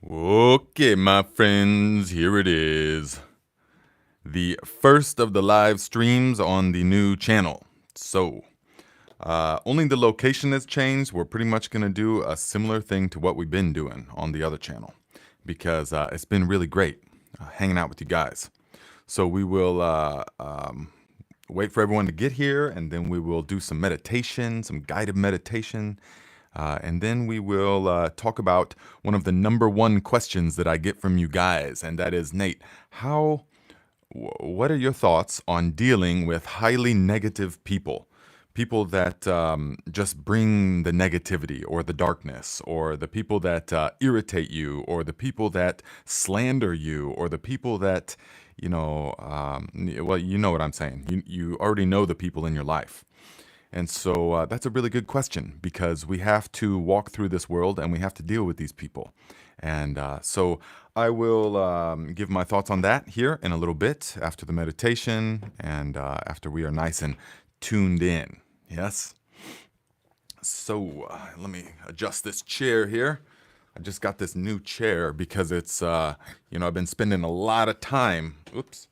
Okay, my friends, here it is. The first of the live streams on the new channel. So, only the location has changed. We're pretty much going to do a similar thing to what we've been doing on the other channel because it's been really great hanging out with you guys. So, we will wait for everyone to get here and then we will do some meditation, some guided meditation. And then we will talk about one of the number one questions that I get from you guys, and that is, Nate, what are your thoughts on dealing with highly negative people? People that just bring the negativity or the darkness, or the people that irritate you, or the people that slander you, or the people that, well, you know what I'm saying. You already know the people in your life. And so that's a really good question because we have to walk through this world and we have to deal with these people. And so I will give my thoughts on that here in a little bit after the meditation and after we are nice and tuned in. Yes? So let me adjust this chair here. I just got this new chair because it's, I've been spending a lot of time. Oops,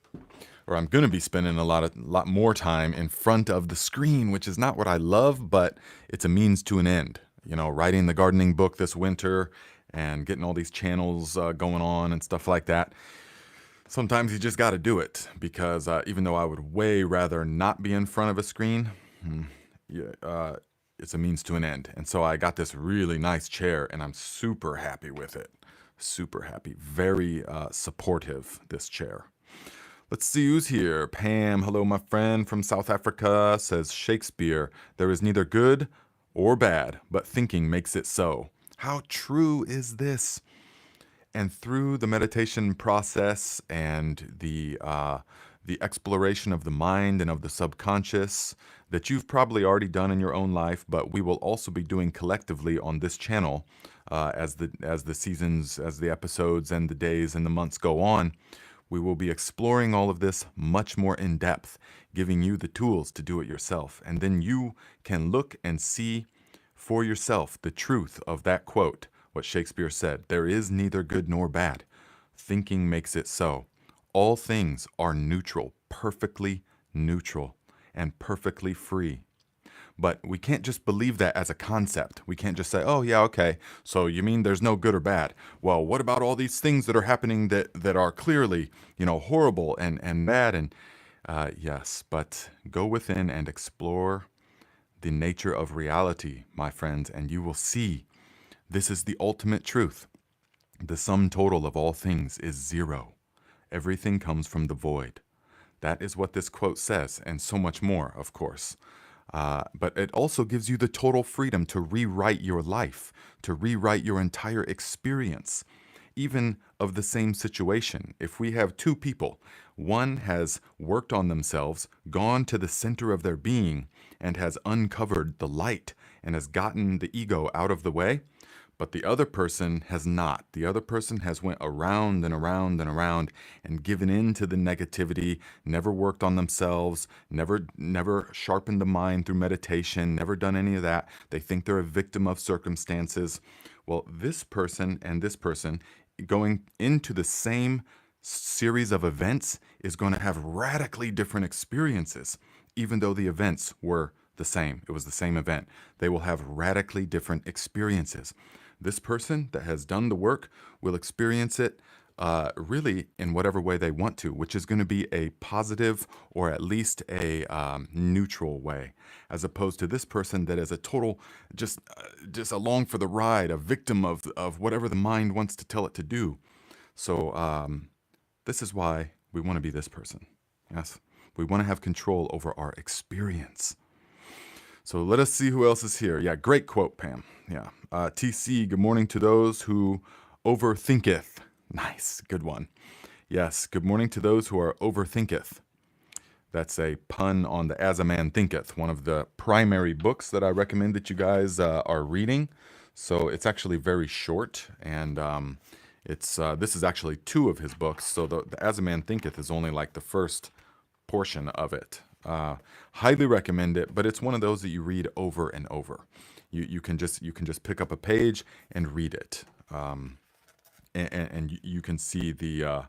or I'm going to be spending a lot more time in front of the screen, which is not what I love, but it's a means to an end. Writing the gardening book this winter and getting all these channels going on and stuff like that. Sometimes you just got to do it because even though I would way rather not be in front of a screen, it's a means to an end. And so I got this really nice chair and I'm super happy with it. Super happy. Very supportive, this chair. Let's see who's here. Pam, hello, my friend from South Africa, says Shakespeare, there is neither good or bad, but thinking makes it so. How true is this? And through the meditation process and the exploration of the mind and of the subconscious that you've probably already done in your own life, but we will also be doing collectively on this channel as the seasons, as the episodes and the days and the months go on. We will be exploring all of this much more in depth, giving you the tools to do it yourself. And then you can look and see for yourself the truth of that quote, what Shakespeare said, there is neither good nor bad. Thinking makes it so. All things are neutral, perfectly neutral, and perfectly free. But we can't just believe that as a concept. We can't just say, oh, yeah, okay, so you mean there's no good or bad. Well, what about all these things that are happening that are clearly, horrible and bad? And yes, but go within and explore the nature of reality, my friends, and you will see this is the ultimate truth. The sum total of all things is zero. Everything comes from the void. That is what this quote says, and so much more, of course. But it also gives you the total freedom to rewrite your life, to rewrite your entire experience, even of the same situation. If we have two people, one has worked on themselves, gone to the center of their being, and has uncovered the light and has gotten the ego out of the way, but the other person has not. The other person has went around and around and around and given in to the negativity, never worked on themselves, never sharpened the mind through meditation, never done any of that. They think they're a victim of circumstances. Well, this person and this person going into the same series of events is going to have radically different experiences, even though the events were the same. It was the same event. They will have radically different experiences. This person that has done the work will experience it really in whatever way they want to, which is going to be a positive or at least a neutral way, as opposed to this person that is a total, just along for the ride, a victim of whatever the mind wants to tell it to do. So this is why we want to be this person. Yes, we want to have control over our experience. So let us see who else is here. Yeah, great quote, Pam. Yeah. TC, good morning to those who overthinketh. Nice, good one. Yes, good morning to those who are overthinketh. That's a pun on the As a Man Thinketh, one of the primary books that I recommend that you guys are reading. So it's actually very short, and this is actually two of his books. So the As a Man Thinketh is only like the first portion of it. Highly recommend it, but it's one of those that you read over and over. You can just pick up a page and read it. and you can see the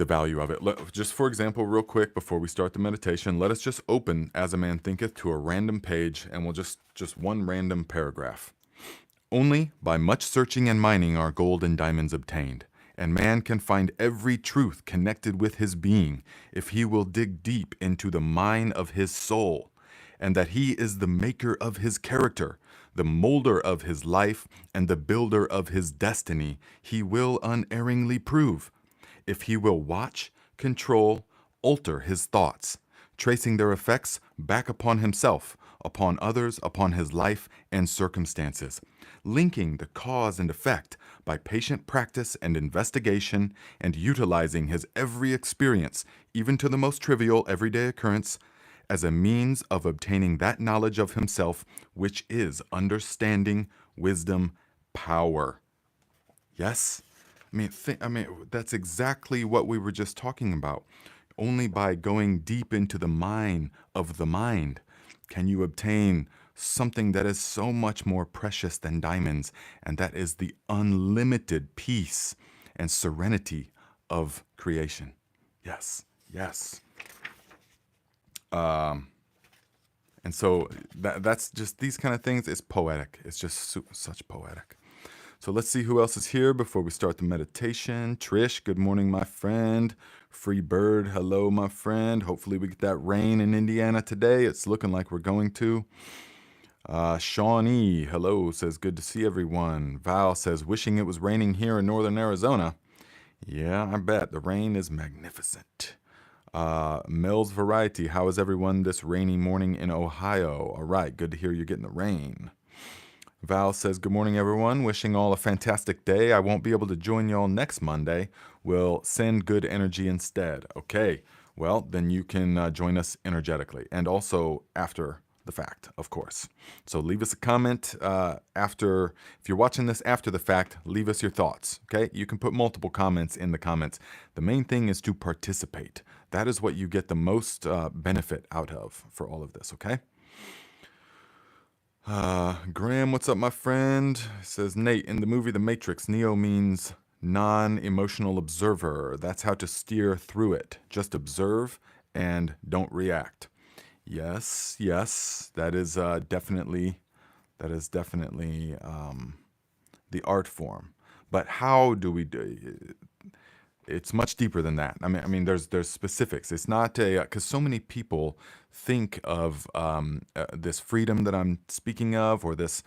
value of it. Just for example, real quick before we start the meditation, let us just open As a Man Thinketh to a random page, and we'll just one random paragraph. Only by much searching and mining are gold and diamonds obtained, and man can find every truth connected with his being if he will dig deep into the mine of his soul, and that he is the maker of his character, the molder of his life, and the builder of his destiny, he will unerringly prove, if he will watch, control, alter his thoughts, tracing their effects back upon himself, upon others, upon his life and circumstances, linking the cause and effect by patient practice and investigation, and utilizing his every experience, even to the most trivial everyday occurrence, as a means of obtaining that knowledge of himself which is understanding, wisdom, power. Yes? That's exactly what we were just talking about. Only by going deep into the mine of the mind can you obtain something that is so much more precious than diamonds, and that is the unlimited peace and serenity of creation. Yes, yes. And so that's just these kind of things. It's poetic. It's just such poetic. So let's see who else is here before we start the meditation. Trish, good morning, my friend. Free Bird, hello, my friend. Hopefully we get that rain in Indiana today. It's looking like we're going to. Shawnee, hello, says good to see everyone. Val says wishing it was raining here in northern Arizona. Yeah, I bet. The rain is magnificent. Mel's Variety, how is everyone this rainy morning in Ohio? All right, good to hear you're getting the rain. Val says, good morning, everyone. Wishing all a fantastic day. I won't be able to join y'all next Monday. We'll send good energy instead. Okay, well, then you can join us energetically, and also after the fact, of course. So leave us a comment after, if you're watching this after the fact, leave us your thoughts, okay? You can put multiple comments in the comments. The main thing is to participate. That is what you get the most benefit out of for all of this, okay? Graham, what's up, my friend? Says, Nate, in the movie The Matrix, Neo means non-emotional observer. That's how to steer through it. Just observe and don't react. Yes, yes, that is definitely the art form. But how do we do? It's much deeper than that. I mean, there's specifics. It's not because so many people think of this freedom that I'm speaking of, or this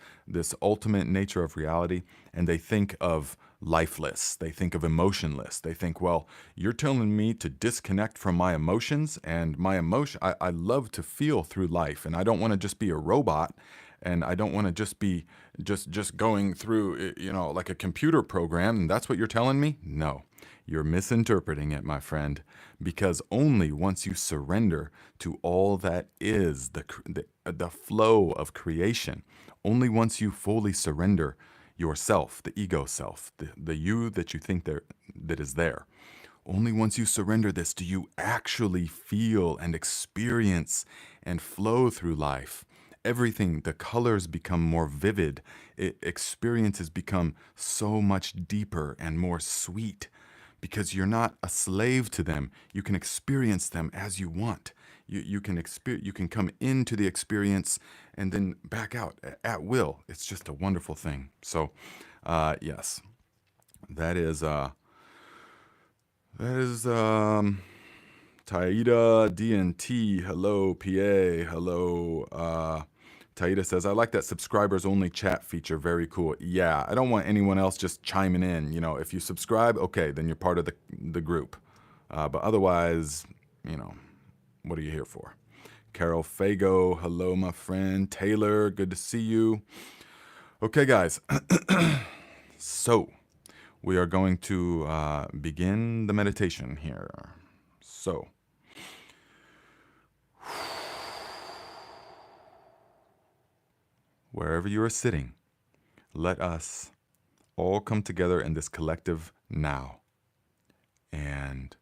ultimate nature of reality, and they think of lifeless. They think of emotionless. They think, well, you're telling me to disconnect from my emotions, and my emotion. I love to feel through life, and I don't want to just be a robot. And I don't want to just be just going through, like a computer program. And that's what you're telling me? No, you're misinterpreting it, my friend, because only once you surrender to all that is the flow of creation, only once you fully surrender yourself, the ego self, the you that you think that is there, only once you surrender this do you actually feel and experience and flow through life. Everything, the colors become more vivid. Experiences become so much deeper and more sweet because you're not a slave to them. You can experience them as you want. You can come into the experience and then back out at will. It's just a wonderful thing. So, yes, that is Taida DNT, hello, PA, hello. Taida says, I like that subscribers only chat feature. Very cool. Yeah, I don't want anyone else just chiming in. If you subscribe, okay, then you're part of the group. But otherwise, what are you here for? Carol Fago, hello, my friend. Taylor, good to see you. Okay, guys. So, we are going to begin the meditation here. So, wherever you are sitting, let us all come together in this collective now. And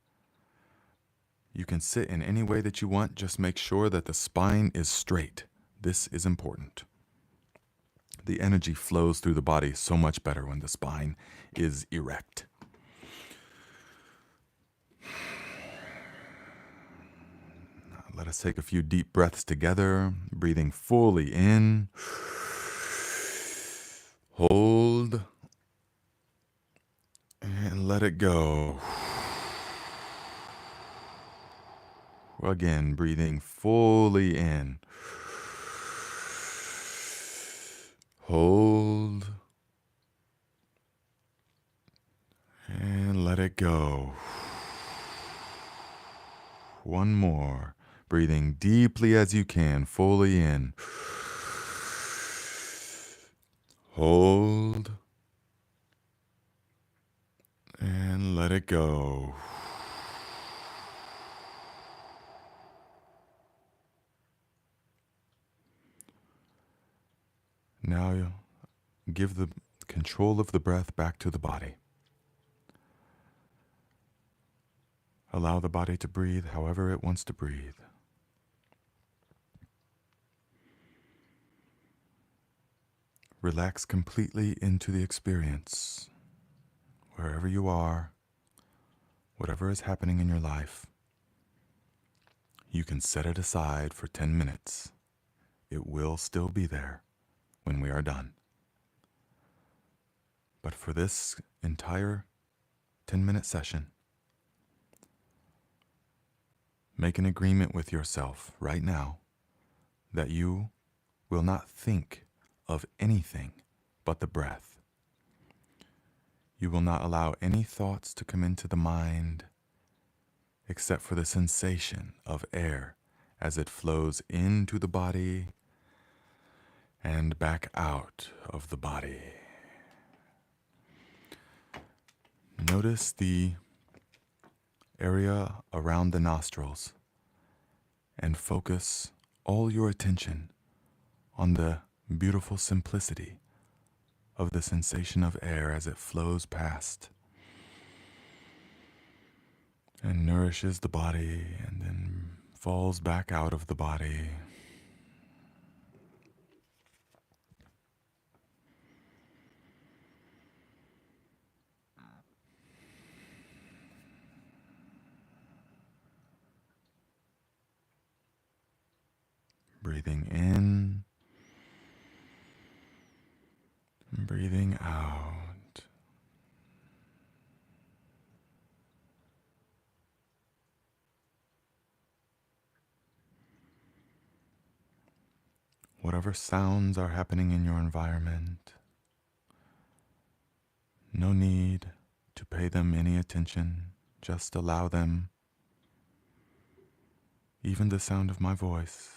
you can sit in any way that you want. Just make sure that the spine is straight. This is important. The energy flows through the body so much better when the spine is erect. Let us take a few deep breaths together, breathing fully in. Hold. And let it go. Again, breathing fully in. Hold. And let it go. One more. Breathing deeply as you can, fully in. Hold. And let it go. Now you give the control of the breath back to the body. Allow the body to breathe however it wants to breathe. Relax completely into the experience. Wherever you are, whatever is happening in your life, you can set it aside for 10 minutes. It will still be there when we are done. But for this entire 10-minute session, make an agreement with yourself right now that you will not think of anything but the breath. You will not allow any thoughts to come into the mind except for the sensation of air as it flows into the body and back out of the body. Notice the area around the nostrils and focus all your attention on the beautiful simplicity of the sensation of air as it flows past and nourishes the body and then falls back out of the body. Breathing in, breathing out. Whatever sounds are happening in your environment, no need to pay them any attention. Just allow them. Even the sound of my voice.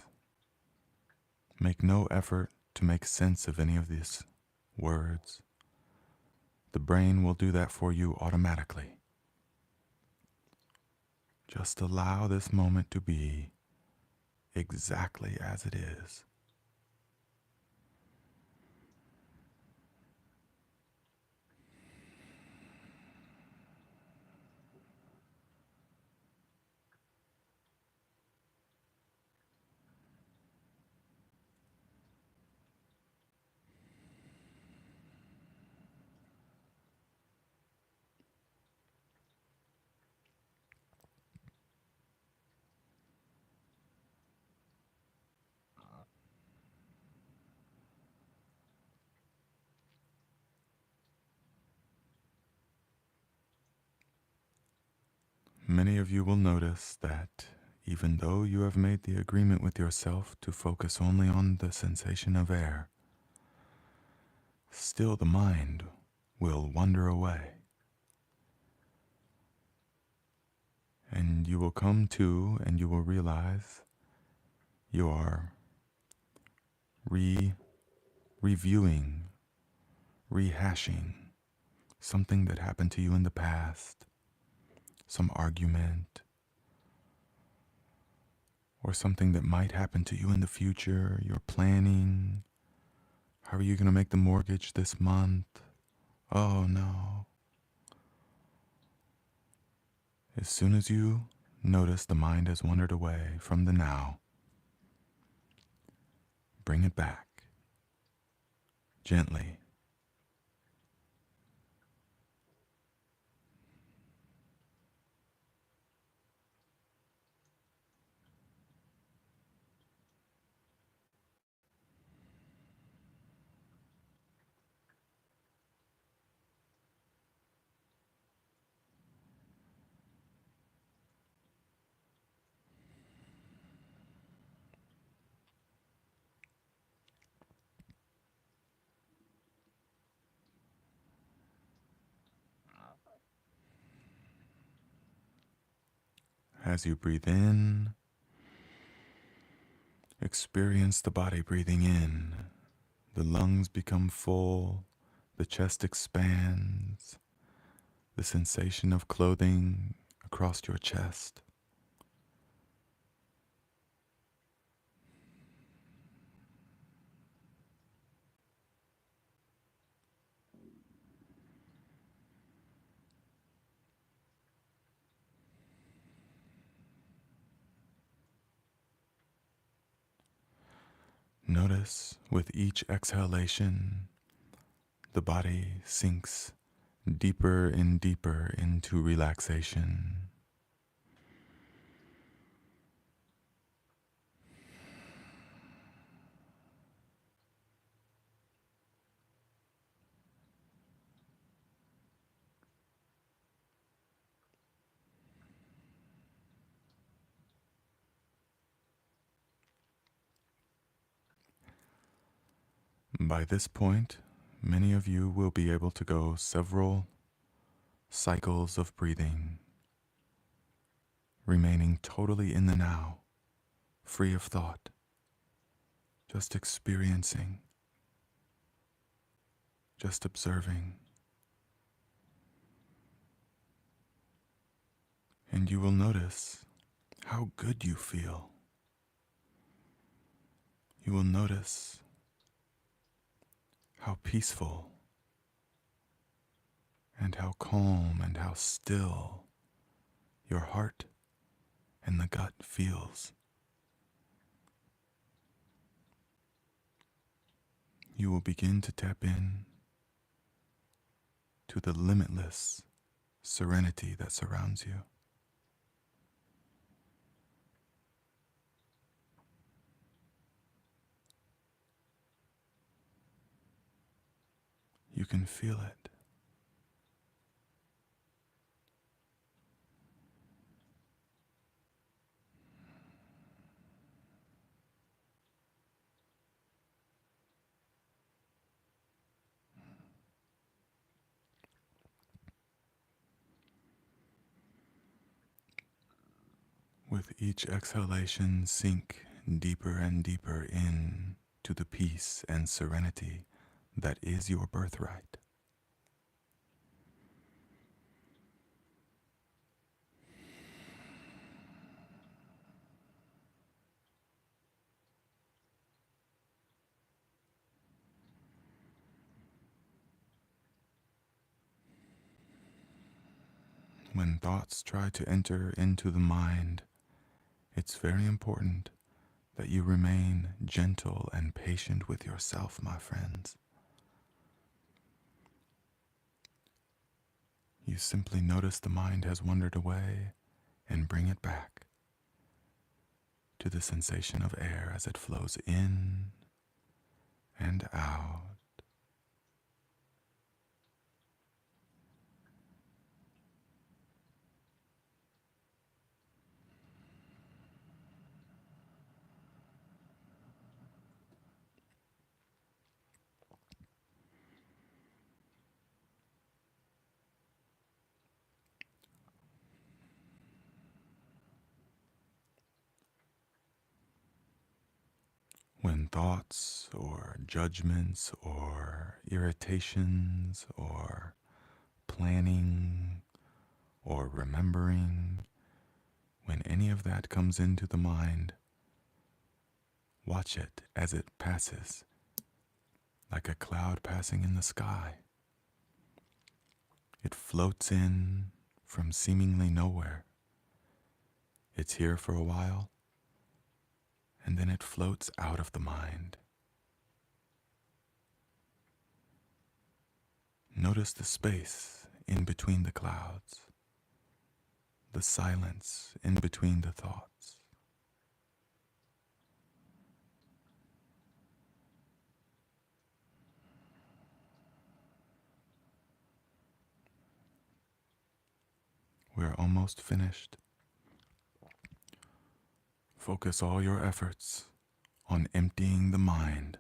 Make no effort to make sense of any of these words. The brain will do that for you automatically. Just allow this moment to be exactly as it is. Many of you will notice that even though you have made the agreement with yourself to focus only on the sensation of air, still the mind will wander away. And you will come to and you will realize you are reviewing, rehashing something that happened to you in the past, some argument, or something that might happen to you in the future. You're planning. How are you going to make the mortgage this month? Oh no. As soon as you notice the mind has wandered away from the now, bring it back. gently. As you breathe in, experience the body breathing in. The lungs become full, the chest expands, the sensation of clothing across your chest. Notice with each exhalation, the body sinks deeper and deeper into relaxation. By this point, many of you will be able to go several cycles of breathing, remaining totally in the now, free of thought, just experiencing, just observing. And you will notice how good you feel. You will notice how peaceful and how calm and how still your heart and the gut feels. You will begin to tap in to the limitless serenity that surrounds you. You can feel it. With each exhalation, sink deeper and deeper in to the peace and serenity that is your birthright. When thoughts try to enter into the mind, it's very important that you remain gentle and patient with yourself, my friends. You simply notice the mind has wandered away and bring it back to the sensation of air as it flows in and out. When thoughts or judgments or irritations or planning or remembering, when any of that comes into the mind, watch it as it passes, like a cloud passing in the sky. It floats in from seemingly nowhere. It's here for a while, and then it floats out of the mind. Notice the space in between the clouds, the silence in between the thoughts. We're almost finished. Focus all your efforts on emptying the mind.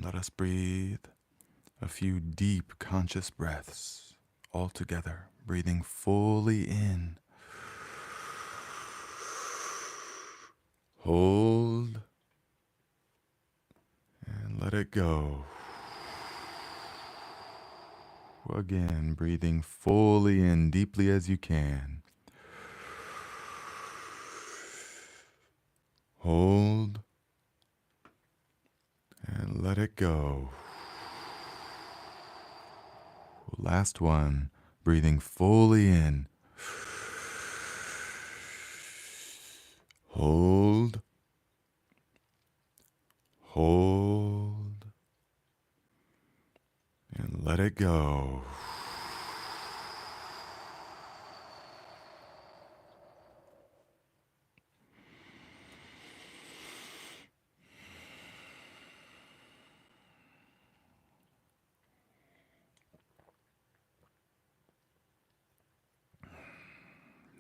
Let us breathe a few deep conscious breaths all together, breathing fully in. Hold and let it go. Again, breathing fully in, deeply as you can. Hold and let it go. Last one, breathing fully in. Hold, hold, and let it go.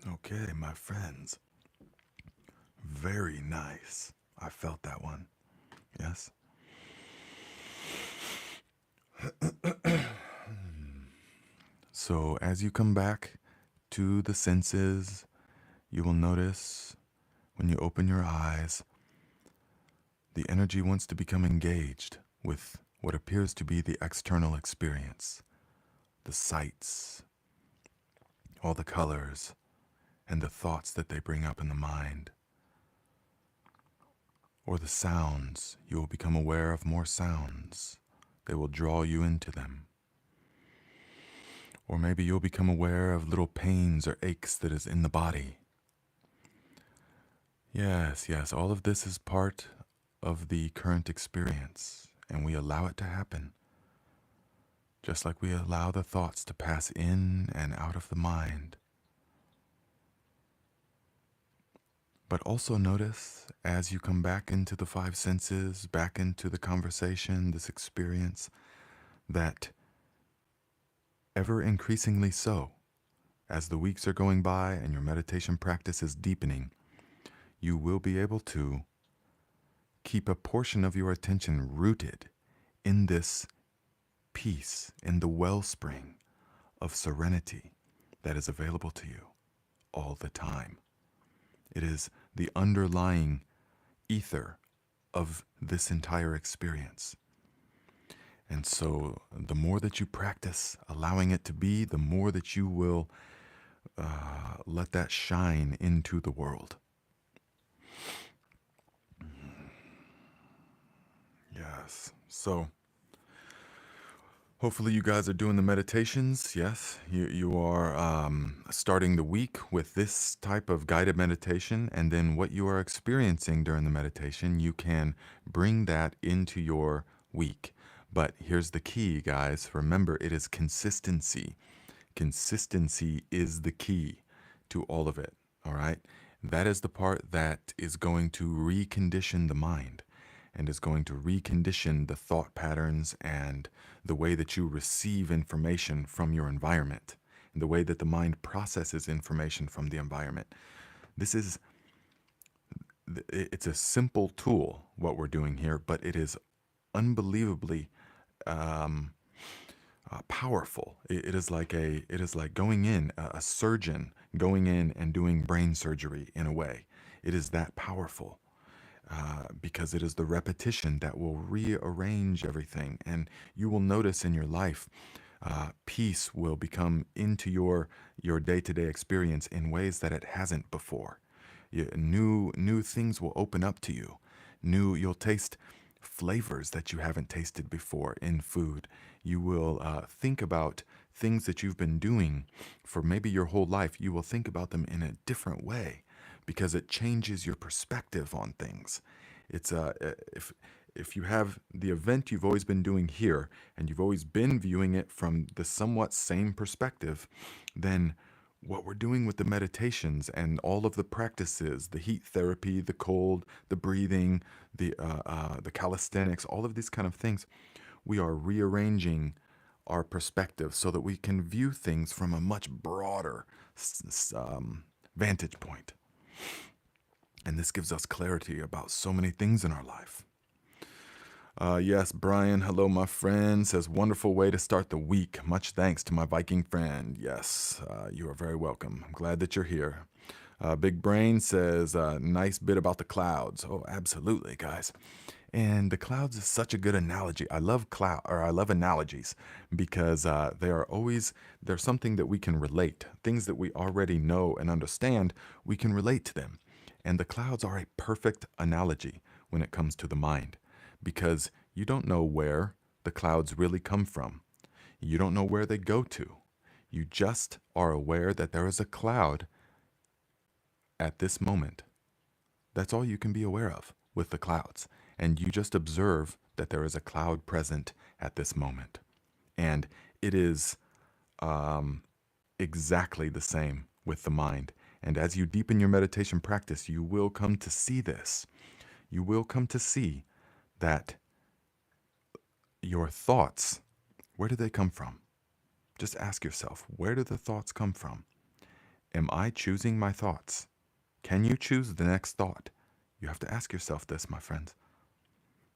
Okay, my friends. Very nice. I felt that one. Yes? So, as you come back to the senses, you will notice when you open your eyes, the energy wants to become engaged with what appears to be the external experience, the sights, all the colors, and the thoughts that they bring up in the mind. Or the sounds, you will become aware of more sounds. They will draw you into them. Or maybe you'll become aware of little pains or aches that is in the body. Yes, yes, all of this is part of the current experience, and we allow it to happen. Just like we allow the thoughts to pass in and out of the mind. But also notice as you come back into the five senses, back into the conversation, this experience, that ever increasingly so, as the weeks are going by and your meditation practice is deepening, you will be able to keep a portion of your attention rooted in this peace, in the wellspring of serenity that is available to you all the time. It is the underlying ether of this entire experience. And so the more that you practice allowing it to be, the more that you will let that shine into the world. Yes. So hopefully you guys are doing the meditations. Yes, you are starting the week with this type of guided meditation, and then what you are experiencing during the meditation, you can bring that into your week. But here's the key, guys. Remember, it is consistency. Consistency is the key to all of it. All right. That is the part that is going to recondition the mind and is going to recondition the thought patterns and the way that you receive information from your environment and the way that the mind processes information from the environment. This is, it's a simple tool, what we're doing here, but it is unbelievably powerful. It is like going in, a surgeon going in and doing brain surgery in a way. It is that powerful. Because it is the repetition that will rearrange everything. And you will notice in your life, peace will become into your day-to-day experience in ways that it hasn't before. New things will open up to you. you'll taste flavors that you haven't tasted before in food. You will think about things that you've been doing for maybe your whole life. You will think about them in a different way because it changes your perspective on things. It's if you have the event you've always been doing here and you've always been viewing it from the somewhat same perspective, then what we're doing with the meditations and all of the practices, the heat therapy, the cold, the breathing, the calisthenics, all of these kind of things, we are rearranging our perspective so that we can view things from a much broader vantage point. And this gives us clarity about so many things in our life. Yes, Brian, hello, my friend, says, wonderful way to start the week. Much thanks to my Viking friend. Yes, you are very welcome. I'm glad that you're here. Big Brain says, nice bit about the clouds. Oh, absolutely, guys. And the clouds is such a good analogy. I love analogies because they're something that we can relate. Things that we already know and understand, we can relate to them. And the clouds are a perfect analogy when it comes to the mind because you don't know where the clouds really come from. You don't know where they go to. You just are aware that there is a cloud at this moment. That's all you can be aware of with the clouds. And you just observe that there is a cloud present at this moment. And it is exactly the same with the mind. And as you deepen your meditation practice, you will come to see this. You will come to see that your thoughts, where do they come from? Just ask yourself, where do the thoughts come from? Am I choosing my thoughts? Can you choose the next thought? You have to ask yourself this, my friends.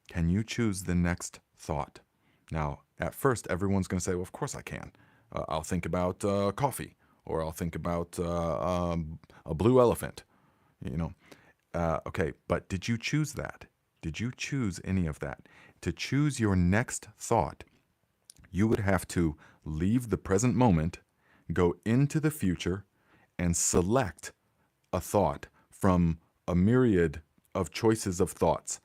Can you choose the next thought? Now, at first, everyone's going to say, well, of course I can. I'll think about coffee, or I'll think about a blue elephant, you know. Okay, but did you choose that? Did you choose any of that? To choose your next thought, you would have to leave the present moment, go into the future, and select a thought from a myriad of choices of thoughts,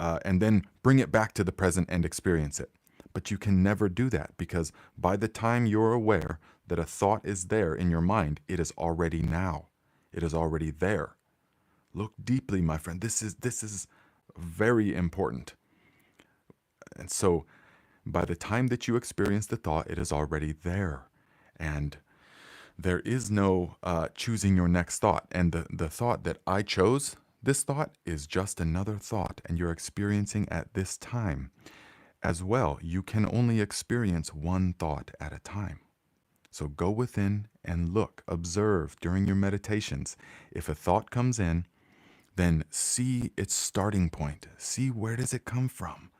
and then bring it back to the present and experience it. But you can never do that because by the time you're aware that a thought is there in your mind, it is already now. It is already there. Look deeply, my friend. This is very important. And so by the time that you experience the thought, it is already there. And there is no choosing your next thought. And the thought that I chose, this thought is just another thought, and you're experiencing at this time. As well, you can only experience one thought at a time. So go within and look, observe during your meditations. If a thought comes in, then see its starting point. See, where does it come from?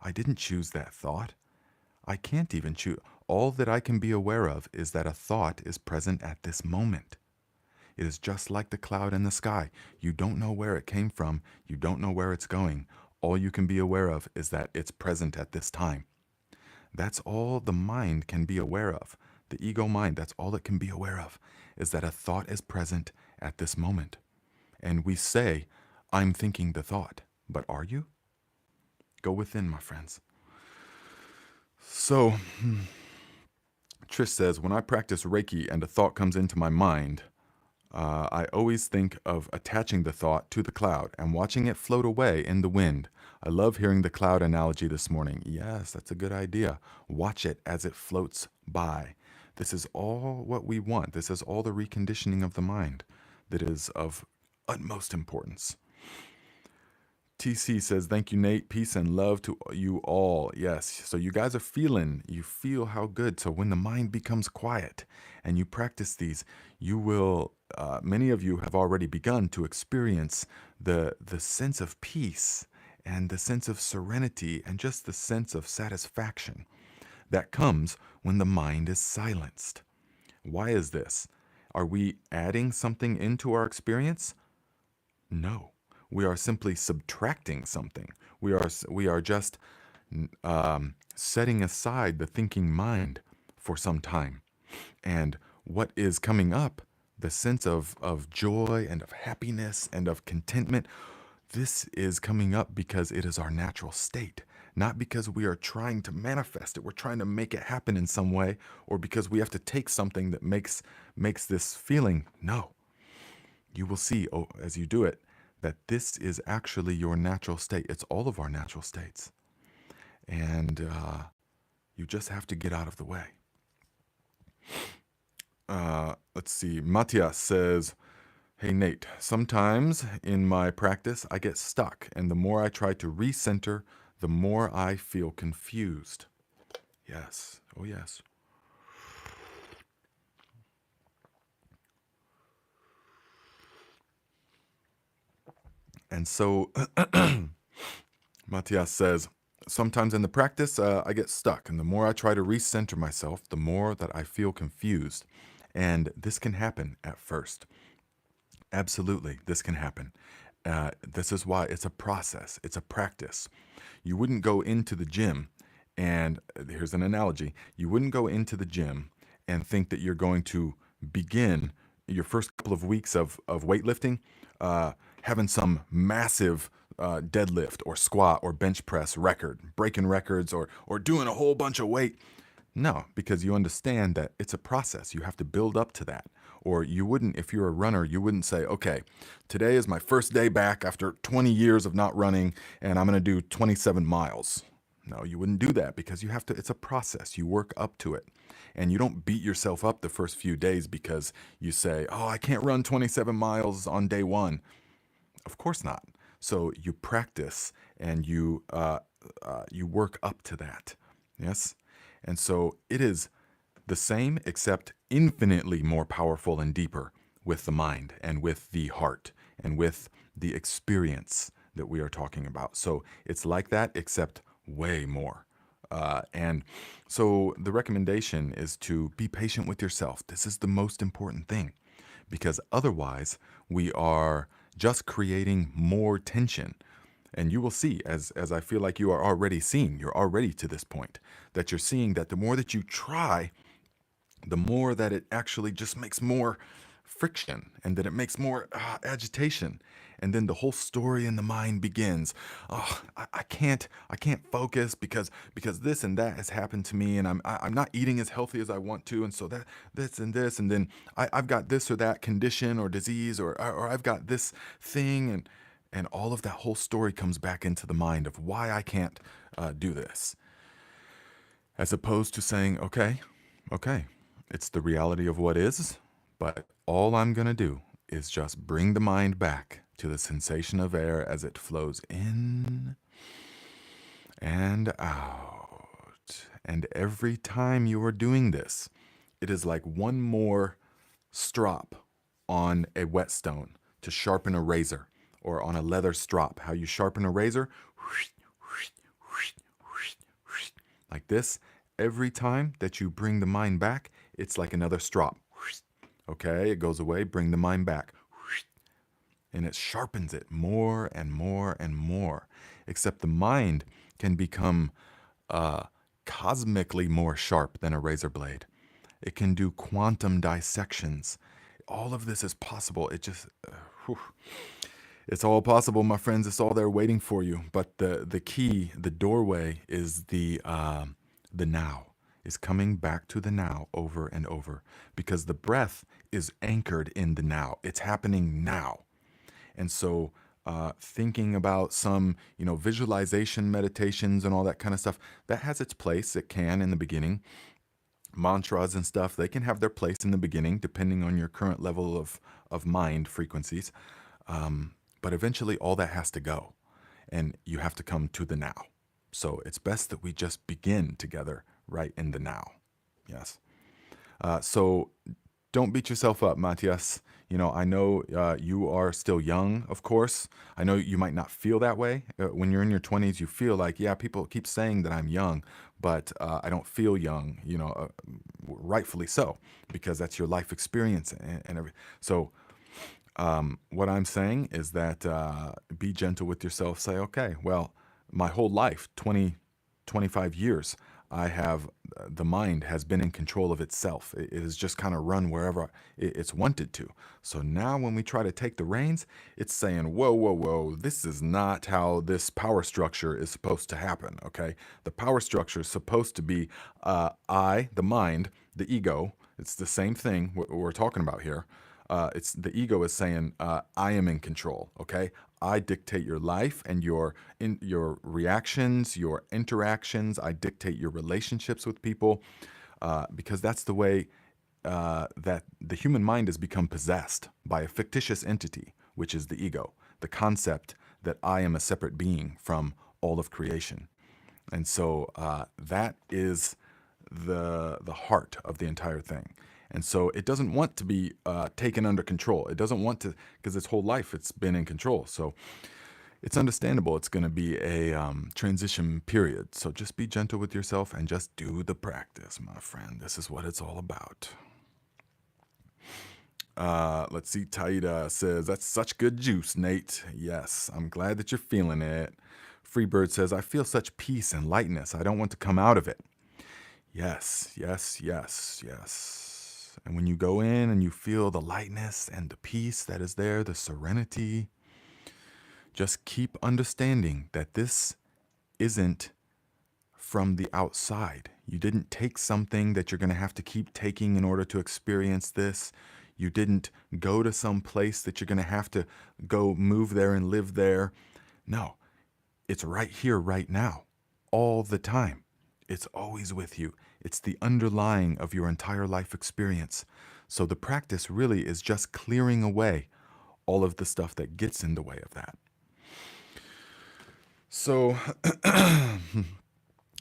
I didn't choose that thought. I can't even choose. All that I can be aware of is that a thought is present at this moment. It is just like the cloud in the sky. You don't know where it came from. You don't know where it's going. All you can be aware of is that it's present at this time. That's all the mind can be aware of. The ego mind, that's all it can be aware of, is that a thought is present at this moment. And we say, I'm thinking the thought. But are you? Go within, my friends. So, Trish says, when I practice Reiki and a thought comes into my mind, I always think of attaching the thought to the cloud and watching it float away in the wind. I love hearing the cloud analogy this morning. Yes, that's a good idea. Watch it as it floats by. This is all what we want. This is all the reconditioning of the mind that is of utmost importance. TC says, thank you, Nate. Peace and love to you all. Yes. So you guys you feel how good. So when the mind becomes quiet and you practice these, you will, many of you have already begun to experience the sense of peace and the sense of serenity and just the sense of satisfaction that comes when the mind is silenced. Why is this? Are we adding something into our experience? No. We are simply subtracting something. We are just setting aside the thinking mind for some time. And what is coming up, the sense of joy and of happiness and of contentment, This is coming up because it is our natural state, not because we are trying to manifest it. We're trying to make it happen in some way, or because we have to take something that makes this feeling. No, you will see as you do it that this is actually your natural state. It's all of our natural states, and you just have to get out of the way. Let's see. Matthias says, "Hey Nate, sometimes in my practice I get stuck, and the more I try to recenter, the more I feel confused." Yes. Oh, yes. And so Matthias says, "Sometimes in the practice I get stuck, and the more I try to recenter myself, the more that I feel confused. And this can happen at first. Absolutely, this can happen. This is why it's a process, it's a practice. You wouldn't go into the gym, and here's an analogy, you wouldn't go into the gym and think that you're going to begin your first couple of weeks of weightlifting having some massive deadlift or squat or bench press record, breaking records or doing a whole bunch of weight. No, because you understand that it's a process. You have to build up to that. Or you wouldn't, if you're a runner, you wouldn't say, okay, today is my first day back after 20 years of not running, and I'm going to do 27 miles. No, you wouldn't do that because you have to, it's a process. You work up to it. And you don't beat yourself up the first few days because you say, oh, I can't run 27 miles on day one. Of course not. So you practice and you work up to that. Yes? And so it is the same, except infinitely more powerful and deeper with the mind and with the heart and with the experience that we are talking about. So it's like that, except way more. And so the recommendation is to be patient with yourself. This is the most important thing, because otherwise we are just creating more tension. And you will see, as I feel like you are already seeing, you're already to this point, that you're seeing that the more that you try, the more that it actually just makes more friction, and that it makes more agitation. And then the whole story in the mind begins. Oh, I can't focus because this and that has happened to me, and I'm not eating as healthy as I want to, and so that this and this, and then I've got this or that condition or disease, or I've got this thing, and all of that whole story comes back into the mind of why I can't do this, as opposed to saying, okay, it's the reality of what is, but all I'm going to do is just bring the mind back to the sensation of air as it flows in and out. And every time you are doing this, it is like one more strop on a whetstone to sharpen a razor, or on a leather strop. How you sharpen a razor? Like this. Every time that you bring the mind back, it's like another strop. Okay, it goes away, bring the mind back. And it sharpens it more and more and more. Except the mind can become cosmically more sharp than a razor blade. It can do quantum dissections. All of this is possible. It just, it's all possible, my friends. It's all there waiting for you. But the key, the doorway, is the now, is coming back to the now over and over, because the breath is anchored in the now. It's happening now. And so thinking about some, visualization meditations and all that kind of stuff, that has its place. It can in the beginning. Mantras and stuff, they can have their place in the beginning, depending on your current level of mind frequencies. But eventually all that has to go, and you have to come to the now. So it's best that we just begin together right in the now. Yes. So don't beat yourself up, Matthias. I know you are still young, of course. I know you might not feel that way. When you're in your 20s, you feel like, yeah, people keep saying that I'm young, but I don't feel young, rightfully so, because that's your life experience and everything. So what I'm saying is that be gentle with yourself. Say, okay, well, my whole life, 25 years, The mind has been in control of itself. It has just kind of run wherever it's wanted to. So now when we try to take the reins, it's saying, whoa, whoa, whoa, this is not how this power structure is supposed to happen, okay? The power structure is supposed to be the mind, the ego. It's the same thing we're talking about here. It's the ego is saying, I am in control, okay? I dictate your life and your reactions, your interactions. I dictate your relationships with people, because that's the way that the human mind has become possessed by a fictitious entity, which is the ego, the concept that I am a separate being from all of creation. And so that is the heart of the entire thing. And so it doesn't want to be taken under control. It doesn't want to, because its whole life it's been in control. So it's understandable it's going to be a transition period. So just be gentle with yourself and just do the practice, my friend. This is what it's all about. Let's see. Taida says, that's such good juice, Nate. Yes, I'm glad that you're feeling it. Freebird says, I feel such peace and lightness. I don't want to come out of it. Yes, yes, yes, yes. And when you go in and you feel the lightness and the peace that is there, the serenity, just keep understanding that this isn't from the outside. You didn't take something that you're going to have to keep taking in order to experience this. You didn't go to some place that you're going to have to go move there and live there. No, it's right here, right now, all the time. It's always with you. It's the underlying of your entire life experience. So the practice really is just clearing away all of the stuff that gets in the way of that. So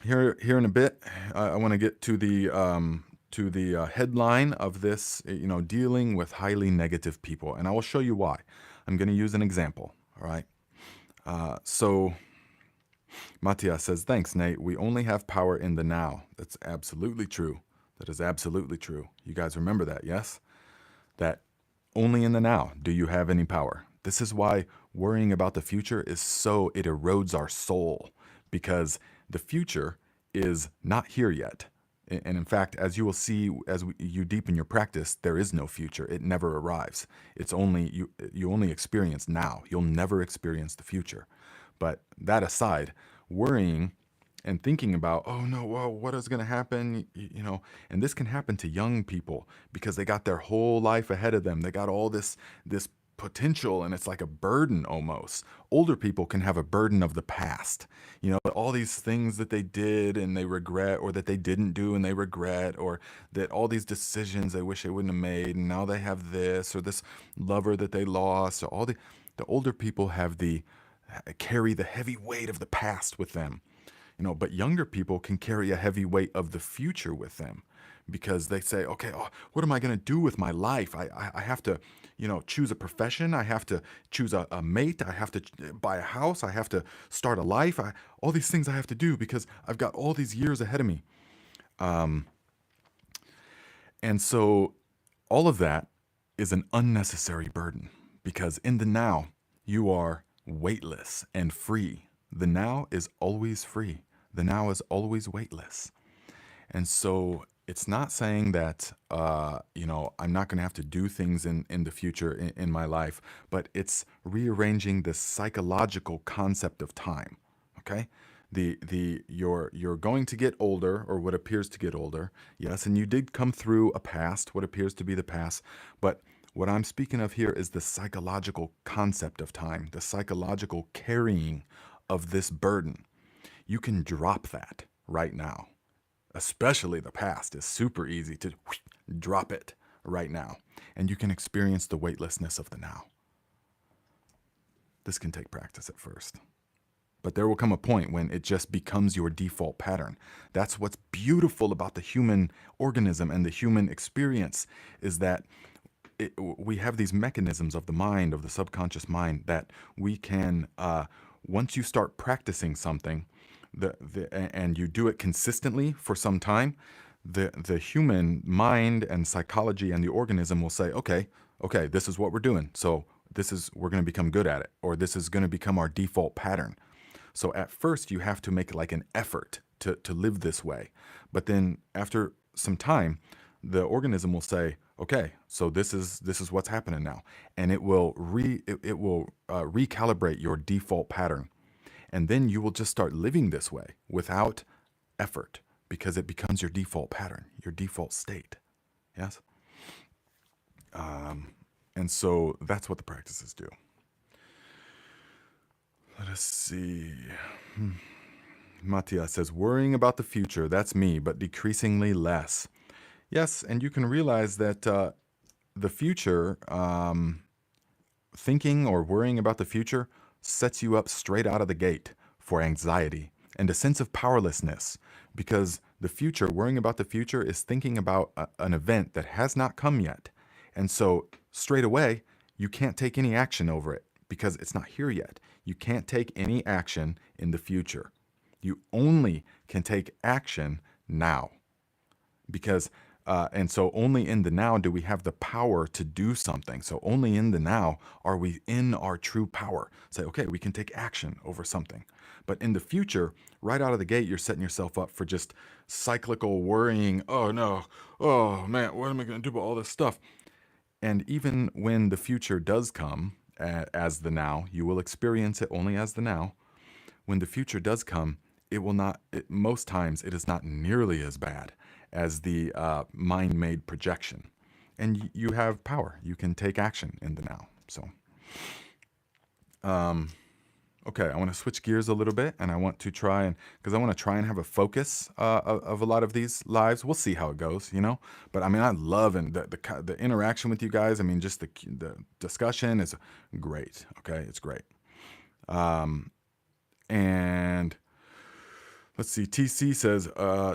here in a bit, I want to get to the headline of this, dealing with highly negative people, and I will show you why. I'm going to use an example. All right. So Matthias says, thanks, Nate. We only have power in the now. That's absolutely true. That is absolutely true. You guys remember that, yes? That only in the now do you have any power. This is why worrying about the future is so, it erodes our soul, because the future is not here yet. And in fact, as you will see, you deepen your practice, there is no future. It never arrives. It's only, you only experience now. You'll never experience the future. But that aside, worrying and thinking about, oh no, well, what is going to happen? And this can happen to young people because they got their whole life ahead of them. They got all this potential, and it's like a burden almost. Older people can have a burden of the past, all these things that they did and they regret, or that they didn't do and they regret, or that all these decisions they wish they wouldn't have made, and now they have this, or this lover that they lost. So all the older people carry the heavy weight of the past with them, but younger people can carry a heavy weight of the future with them, because they say, okay, what am I going to do with my life? I have to, choose a profession. I have to choose a mate. I have to buy a house. I have to start a life. All these things I have to do because I've got all these years ahead of me. And so all of that is an unnecessary burden, because in the now, you are weightless and free. The now is always free. The now is always weightless. And so it's not saying that, I'm not going to have to do things in the future in my life, but it's rearranging the psychological concept of time. Okay. You're going to get older, or what appears to get older. Yes. And you did come through a past, what appears to be the past, but what I'm speaking of here is the psychological concept of time, the psychological carrying of this burden. You can drop that right now. Especially the past is super easy to drop it right now. And you can experience the weightlessness of the now. This can take practice at first. But there will come a point when it just becomes your default pattern. That's what's beautiful about the human organism and the human experience, is that we have these mechanisms of the mind, of the subconscious mind, that we can, once you start practicing something, and you do it consistently for some time, the human mind and psychology and the organism will say, okay, this is what we're doing. So we're going to become good at it, or this is going to become our default pattern. So at first you have to make like an effort to live this way. But then after some time, the organism will say, okay, so this is what's happening now, and it will recalibrate your default pattern, and then you will just start living this way without effort because it becomes your default pattern, your default state. Yes. And so that's what the practices do. Let us see. Matthias says, worrying about the future, that's me, but decreasingly less. Yes, and you can realize that the future, thinking or worrying about the future sets you up straight out of the gate for anxiety and a sense of powerlessness, because the future, worrying about the future, is thinking about an event that has not come yet. And so straight away, you can't take any action over it because it's not here yet. You can't take any action in the future. You only can take action now. Because, and so only in the now do we have the power to do something. So only in the now are we in our true power. Say, okay, we can take action over something. But in the future, right out of the gate, you're setting yourself up for just cyclical worrying. Oh no, oh man, what am I going to do about all this stuff? And even when the future does come as the now, you will experience it only as the now. When the future does come, it will not, most times it is not nearly as bad as the mind-made projection. And you have power. You can take action in the now. So, okay, I want to switch gears a little bit, and I want to try and, because I want to try and have a focus of a lot of these lives. We'll see how it goes, you know. But I mean, I love and the interaction with you guys. I mean, just the discussion is great. Okay, it's great. And let's see, TC says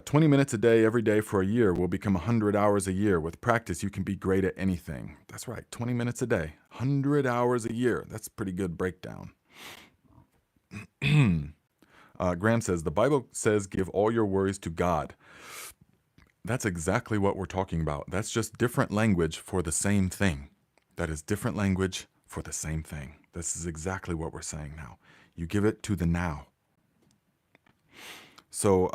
20 minutes a day every day for a year will become 100 hours a year. With practice, you can be great at anything. That's right, 20 minutes a day, 100 hours a year. That's a pretty good breakdown. Graham says, the Bible says, give all your worries to God. That's exactly what we're talking about. That's just different language for the same thing. That is different language for the same thing. This is exactly what we're saying now. You give it to the now. So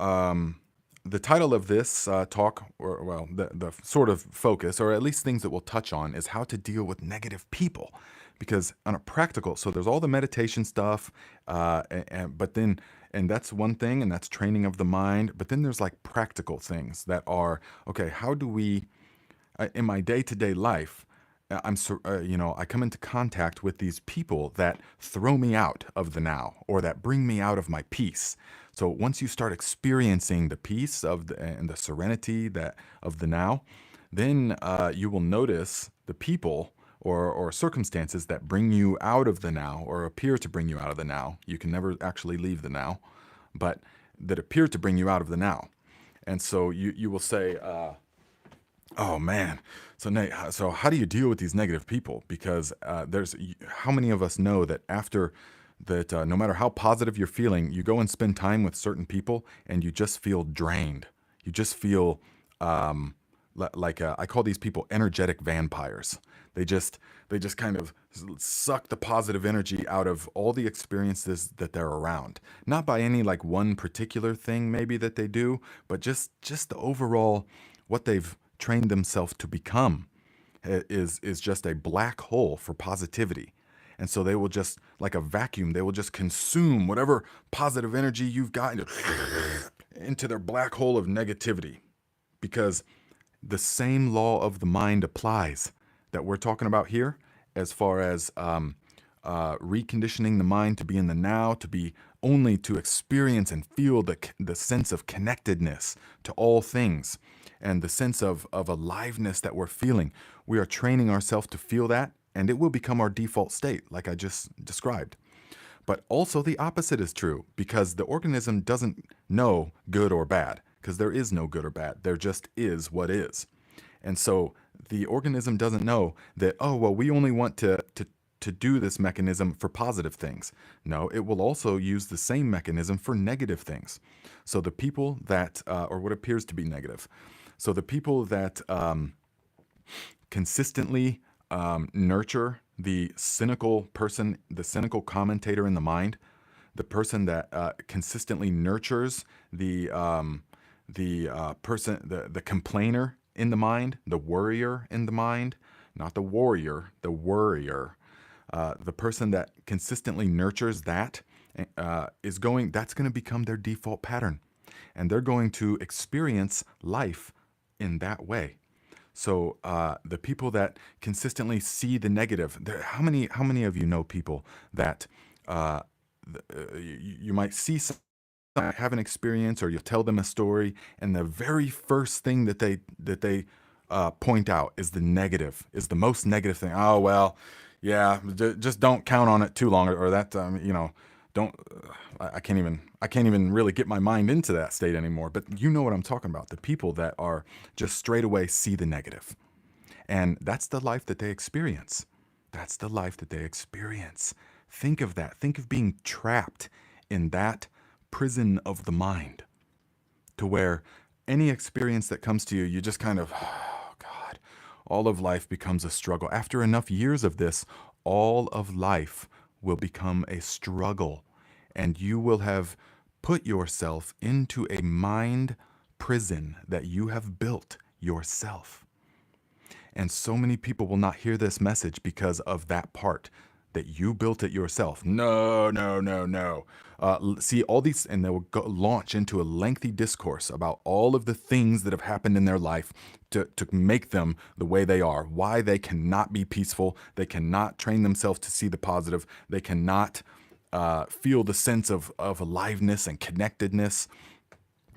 the title of this talk, or well, the sort of focus, or at least things that we'll touch on, is how to deal with negative people. Because on a practical, so there's all the meditation stuff, but then, and that's one thing, and that's training of the mind. But then there's like practical things that are, okay, how do we, in my day-to-day life, I come into contact with these people that throw me out of the now, or that bring me out of my peace. So once you start experiencing the peace and the serenity of the now, then you will notice the people or circumstances that bring you out of the now, or appear to bring you out of the now. You can never actually leave the now, but that appear to bring you out of the now. And so you will say, oh man, so Nate, so how do you deal with these negative people? Because how many of us know that after that, no matter how positive you're feeling, you go and spend time with certain people and you just feel drained. You just feel like I call these people energetic vampires. They just kind of suck the positive energy out of all the experiences that they're around. Not by any like one particular thing maybe that they do, but just the overall, what they've trained themselves to become is just a black hole for positivity. And so they will just, like a vacuum, they will just consume whatever positive energy you've got into their black hole of negativity. Because the same law of the mind applies that we're talking about here, as far as reconditioning the mind to be in the now, to be only to experience and feel the sense of connectedness to all things, and the sense of aliveness that we're feeling. We are training ourselves to feel that, and it will become our default state, like I just described. But also the opposite is true, because the organism doesn't know good or bad, because there is no good or bad. There just is what is. And so the organism doesn't know that, oh, well, we only want to do this mechanism for positive things. No, it will also use the same mechanism for negative things. So the people that, or what appears to be negative, so the people that consistently nurture the cynical person, the cynical commentator in the mind, the person that consistently nurtures the complainer in the mind, the worrier in the mind, not the warrior, the worrier. The person that consistently nurtures that that's going to become their default pattern, and they're going to experience life in that way. So the people that consistently see the negative, how many of you know people that you might see some, have an experience, or you tell them a story, and the very first thing that they point out is the negative, is the most negative thing. Oh well, yeah, just don't count on it too long, or that don't. I can't even really get my mind into that state anymore. But you know what I'm talking about. The people that are just straight away see the negative. And that's the life that they experience. That's the life that they experience. Think of that. Think of being trapped in that prison of the mind, to where any experience that comes to you, you just kind of, oh God, all of life becomes a struggle. After enough years of this, all of life will become a struggle, and you will have put yourself into a mind prison that you have built yourself. And so many people will not hear this message because of that part, that you built it yourself. No, no, no, no. See all these, and they will launch into a lengthy discourse about all of the things that have happened in their life to make them the way they are, why they cannot be peaceful, they cannot train themselves to see the positive, they cannot feel the sense of aliveness and connectedness.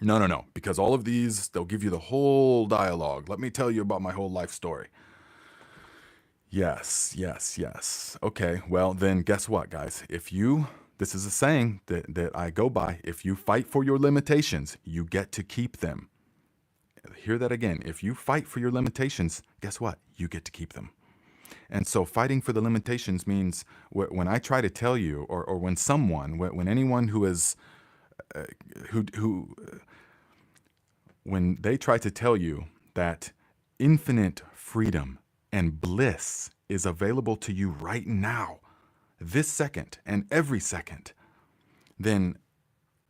No, no, no, because all of these, they'll give you the whole dialogue. Let me tell you about my whole life story. Yes, yes, yes. Okay, well, then guess what, guys? This is a saying that I go by. If you fight for your limitations, you get to keep them. Hear that again. If you fight for your limitations, guess what? You get to keep them. And so fighting for the limitations means when I try to tell you, or when when anyone who is, who when they try to tell you that infinite freedom and bliss is available to you right now, this second and every second, then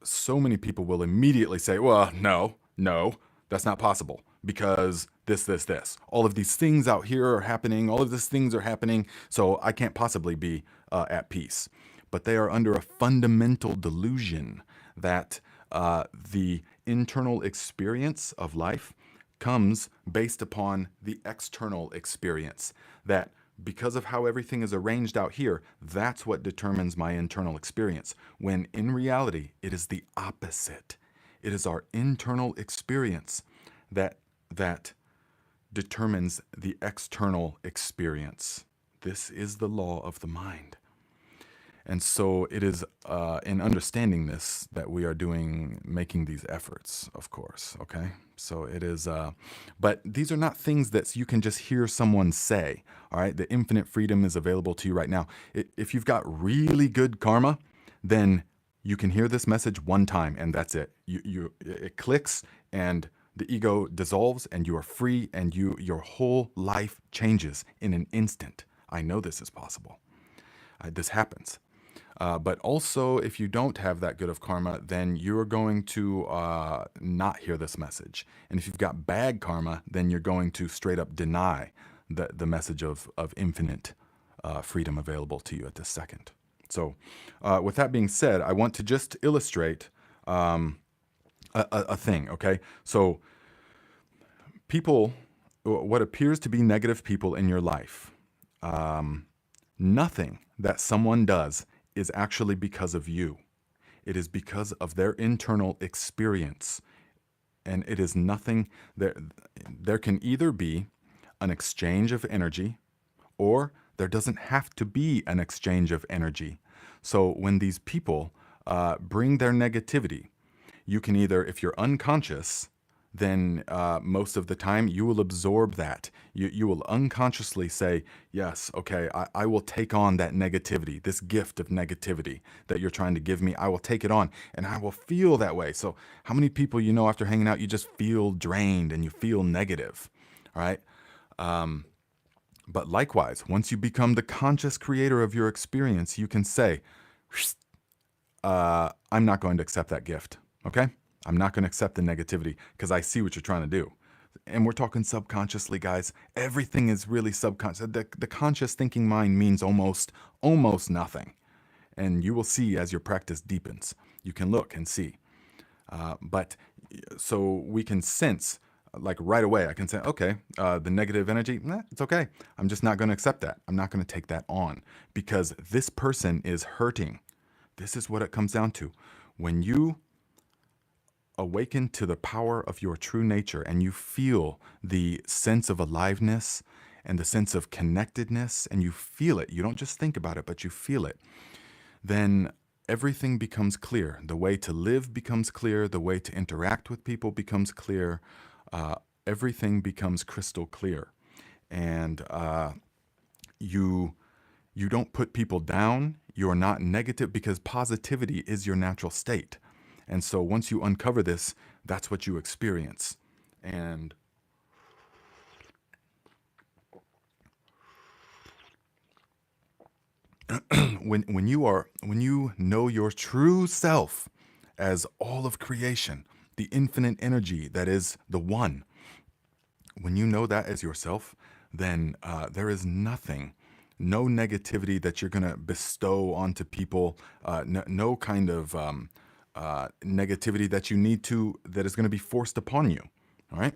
so many people will immediately say, well, no, no, that's not possible, because this. All of these things out here are happening. All of these things are happening. So I can't possibly be at peace. But they are under a fundamental delusion that the internal experience of life comes based upon the external experience. That because of how everything is arranged out here, that's what determines my internal experience. When in reality, it is the opposite. It is our internal experience that determines the external experience. This is the law of the mind. And so it is in understanding this that we are making these efforts, of course, okay? So it is, but these are not things that you can just hear someone say, all right? The infinite freedom is available to you right now. If you've got really good karma, then you can hear this message one time and that's it. It clicks and the ego dissolves and you are free, and your whole life changes in an instant. I know this is possible. This happens. But also, if you don't have that good of karma, then you're going to not hear this message. And if you've got bad karma, then you're going to straight up deny the message of infinite freedom available to you at this second. So with that being said, I want to just illustrate a thing, okay? So people, what appears to be negative people in your life, nothing that someone does is actually because of you. It is because of their internal experience. And it is nothing, there can either be an exchange of energy, or there doesn't have to be an exchange of energy. So when these people bring their negativity, you can either, if you're unconscious, then most of the time you will absorb that. You will unconsciously say, yes, okay, I will take on that negativity, this gift of negativity that you're trying to give me. I will take it on and I will feel that way. So how many people you know after hanging out, you just feel drained and you feel negative, all right? But likewise, once you become the conscious creator of your experience, you can say, I'm not going to accept that gift. Okay? I'm not going to accept the negativity because I see what you're trying to do. And we're talking subconsciously, guys. Everything is really subconscious. The conscious thinking mind means almost nothing. And you will see as your practice deepens. You can look and see. But so we can sense, like right away, I can say, okay, the negative energy, it's okay. I'm just not going to accept that. I'm not going to take that on because this person is hurting. This is what it comes down to. When you awaken to the power of your true nature and you feel the sense of aliveness and the sense of connectedness and you feel it, you don't just think about it, but you feel it, then everything becomes clear. The way to live becomes clear. The way to interact with people becomes clear. Everything becomes crystal clear. And you don't put people down. You're not negative because positivity is your natural state. And so once you uncover this, that's what you experience. And when you know your true self as all of creation, the infinite energy that is the one, when you know that as yourself, then there is nothing, no negativity that you're going to bestow onto people, no kind of negativity that you need to, that is going to be forced upon you. All right.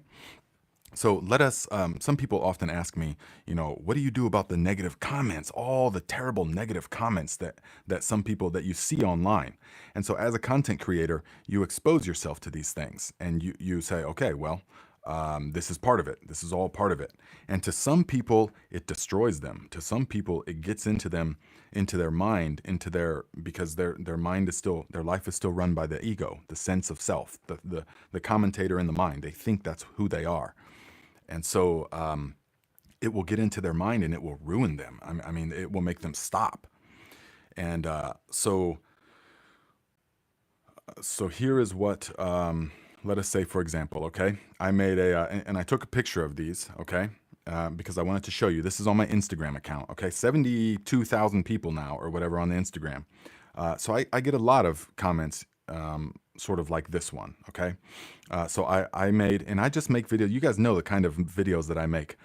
So let us, some people often ask me, what do you do about the negative comments, all the terrible negative comments that some people that you see online? And so as a content creator, you expose yourself to these things and you say, okay, well, this is part of it. This is all part of it. And to some people, it destroys them. To some people, it gets into them, into their mind, because their mind is still, their life is still run by the ego, the sense of self, the commentator in the mind. They think that's who they are. And so it will get into their mind and it will ruin them. I mean, it will make them stop. And so here is what, let us say, for example, okay, I made and I took a picture of these, okay, because I wanted to show you. This is on my Instagram account, okay, 72,000 people now or whatever on the Instagram. So I get a lot of comments sort of like this one, okay? So I made, and I just make videos. You guys know the kind of videos that I make,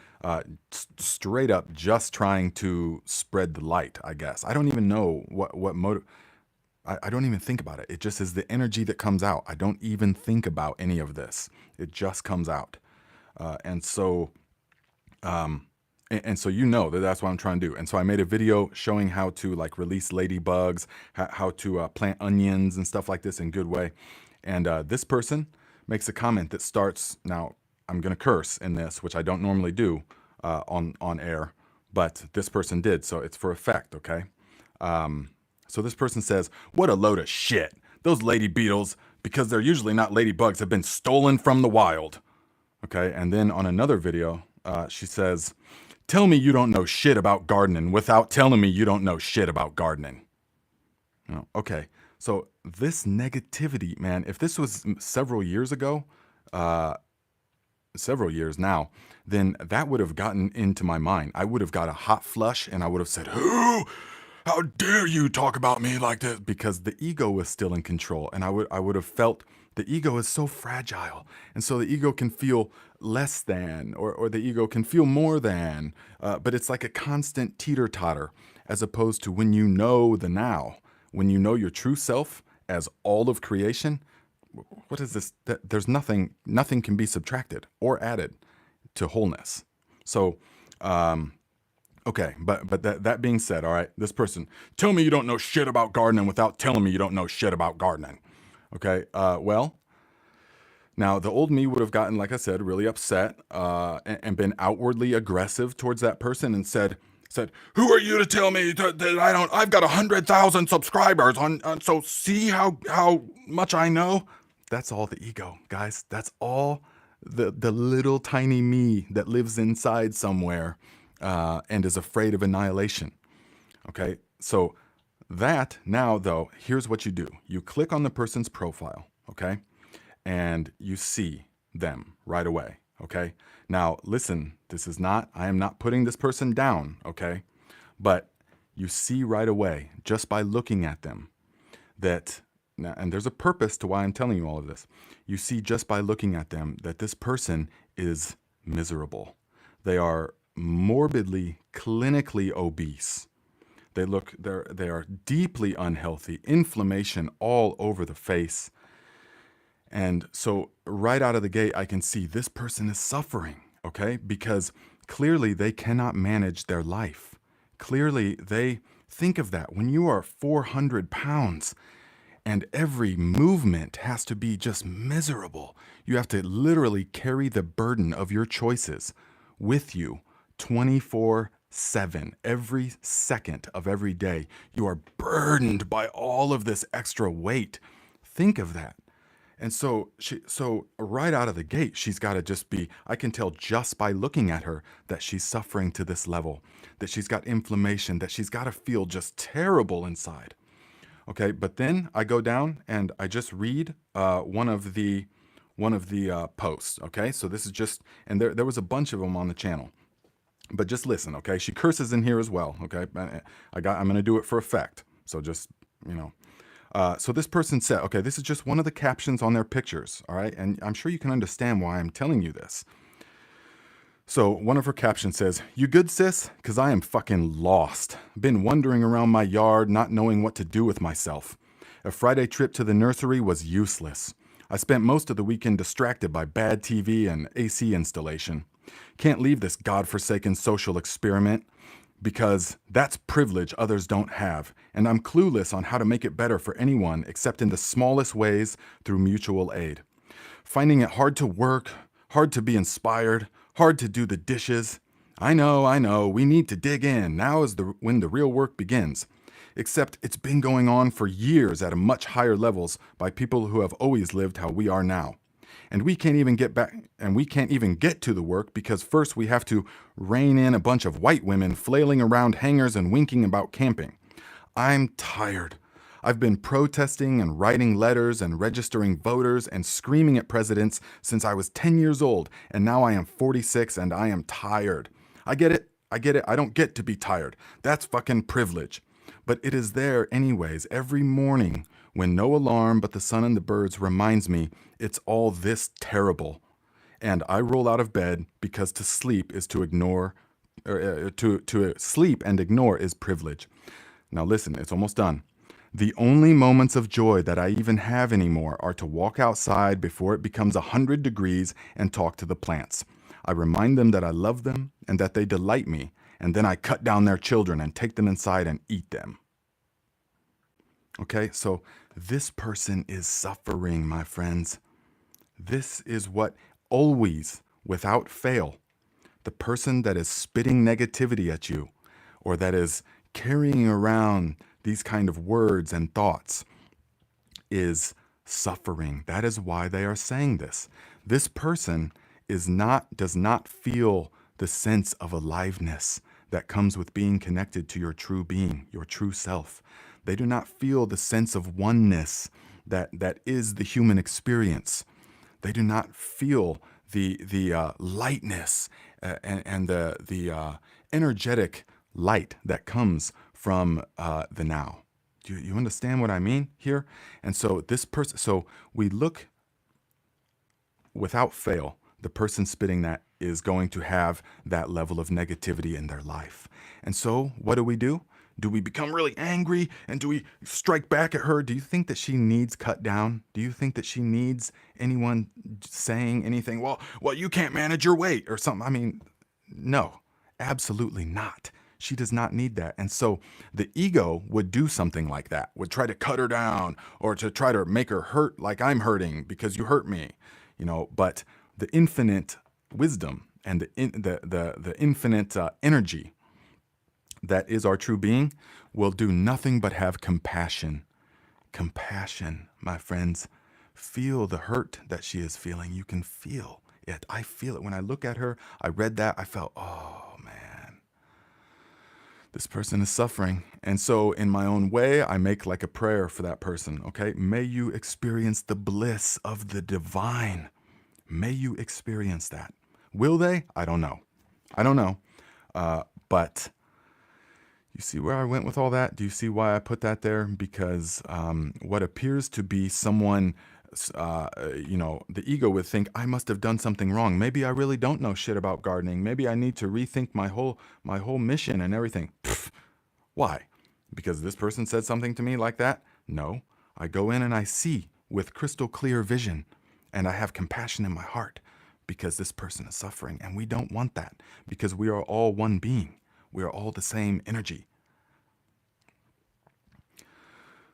straight up just trying to spread the light, I guess. I don't even know what motive. I don't even think about it. It just is the energy that comes out. I don't even think about any of this. It just comes out. And so that's what I'm trying to do. And so I made a video showing how to like release ladybugs, how to plant onions and stuff like this in good way. And this person makes a comment that starts, now I'm going to curse in this, which I don't normally do on air, but this person did. So it's for effect. Okay. So this person says, "What a load of shit. Those lady beetles, because they're usually not ladybugs, have been stolen from the wild." Okay. And then on another video, she says, "Tell me you don't know shit about gardening without telling me you don't know shit about gardening." Okay. So this negativity, man, if this was several years ago, several years now, then that would have gotten into my mind. I would have got a hot flush and I would have said, how dare you talk about me like this? Because the ego was still in control. And I would have felt the ego is so fragile. And so the ego can feel less than, or the ego can feel more than, but it's like a constant teeter-totter, as opposed to when you know the now, when you know your true self as all of creation. What is this? There's nothing can be subtracted or added to wholeness. So, okay, but that being said, all right, this person, "Tell me you don't know shit about gardening without telling me you don't know shit about gardening." Okay, well, now the old me would have gotten, like I said, really upset and been outwardly aggressive towards that person and said, "Who are you to tell me that I don't? I've got 100,000 subscribers so see how much I know." That's all the ego, guys. That's all the little tiny me that lives inside somewhere and is afraid of annihilation. Okay, so that now, though, here's what you do. You click on the person's profile, okay, and you see them right away, okay? Now, listen, I am not putting this person down, okay? But you see right away, just by looking at them, that, and there's a purpose to why I'm telling you all of this. You see just by looking at them that this person is miserable. They are morbidly, clinically obese. They are deeply unhealthy, inflammation all over the face. And so right out of the gate, I can see this person is suffering, okay? Because clearly they cannot manage their life. Clearly they think of that. When you are 400 pounds and every movement has to be just miserable, you have to literally carry the burden of your choices with you 24/7. Every second of every day, you are burdened by all of this extra weight. Think of that. And so right out of the gate, she's got to just be, I can tell just by looking at her that she's suffering to this level, that she's got inflammation, that she's got to feel just terrible inside. Okay, but then I go down and I just read one of the posts. Okay, so this is just, and there was a bunch of them on the channel, but just listen. Okay, she curses in here as well. Okay, I'm gonna do it for effect. So just, you know. So this person said, okay, this is just one of the captions on their pictures, all right? And I'm sure you can understand why I'm telling you this. So one of her captions says, "You good, sis? Because I am fucking lost. Been wandering around my yard, not knowing what to do with myself. A Friday trip to the nursery was useless. I spent most of the weekend distracted by bad TV and AC installation. Can't leave this godforsaken social experiment, because that's privilege others don't have, and I'm clueless on how to make it better for anyone except in the smallest ways through mutual aid. Finding it hard to work, hard to be inspired, hard to do the dishes. I know, we need to dig in. Now is when the real work begins. Except it's been going on for years at a much higher levels by people who have always lived how we are now. And we can't even get to the work because first we have to rein in a bunch of white women flailing around hangars and winking about camping. I'm tired. I've been protesting and writing letters and registering voters and screaming at presidents since I was 10 years old, and now I am 46 and I am tired. I get it. I don't get to be tired. That's fucking privilege. But it is there anyways every morning when no alarm but the sun and the birds reminds me it's all this terrible. And I roll out of bed because to sleep is to ignore, to sleep and ignore is privilege. Now listen, it's almost done. The only moments of joy that I even have anymore are to walk outside before it becomes 100 degrees and talk to the plants. I remind them that I love them and that they delight me, and then I cut down their children and take them inside and eat them. Okay, so this person is suffering, my friends. This is what always, without fail, the person that is spitting negativity at you or that is carrying around these kind of words and thoughts is suffering. That is why they are saying this. This person does not feel the sense of aliveness that comes with being connected to your true being, your true self. They do not feel the sense of oneness that is the human experience. They do not feel the lightness and the energetic light that comes from the now. Do you understand what I mean here? And so this person, so we look without fail, the person spitting that is going to have that level of negativity in their life. And so what do? Do we become really angry and do we strike back at her? Do you think that she needs cut down? Do you think that she needs anyone saying anything? Well, you can't manage your weight or something. I mean, no, absolutely not. She does not need that. And so the ego would do something like that, would try to cut her down or to try to make her hurt like I'm hurting because you hurt me, but the infinite wisdom and the infinite energy that is our true being will do nothing but have compassion. Compassion, my friends. Feel the hurt that she is feeling. You can feel it. I feel it. When I look at her, I read that, I felt, oh man, this person is suffering. And so in my own way, I make like a prayer for that person, okay? May you experience the bliss of the divine. May you experience that. Will they? I don't know. But You see where I went with all that? Do you see why I put that there? Because what appears to be someone, the ego would think I must have done something wrong. Maybe I really don't know shit about gardening. Maybe I need to rethink my whole mission and everything. Pfft, why? Because this person said something to me like that? No. I go in and I see with crystal clear vision, and I have compassion in my heart because this person is suffering, and we don't want that because we are all one being. We are all the same energy.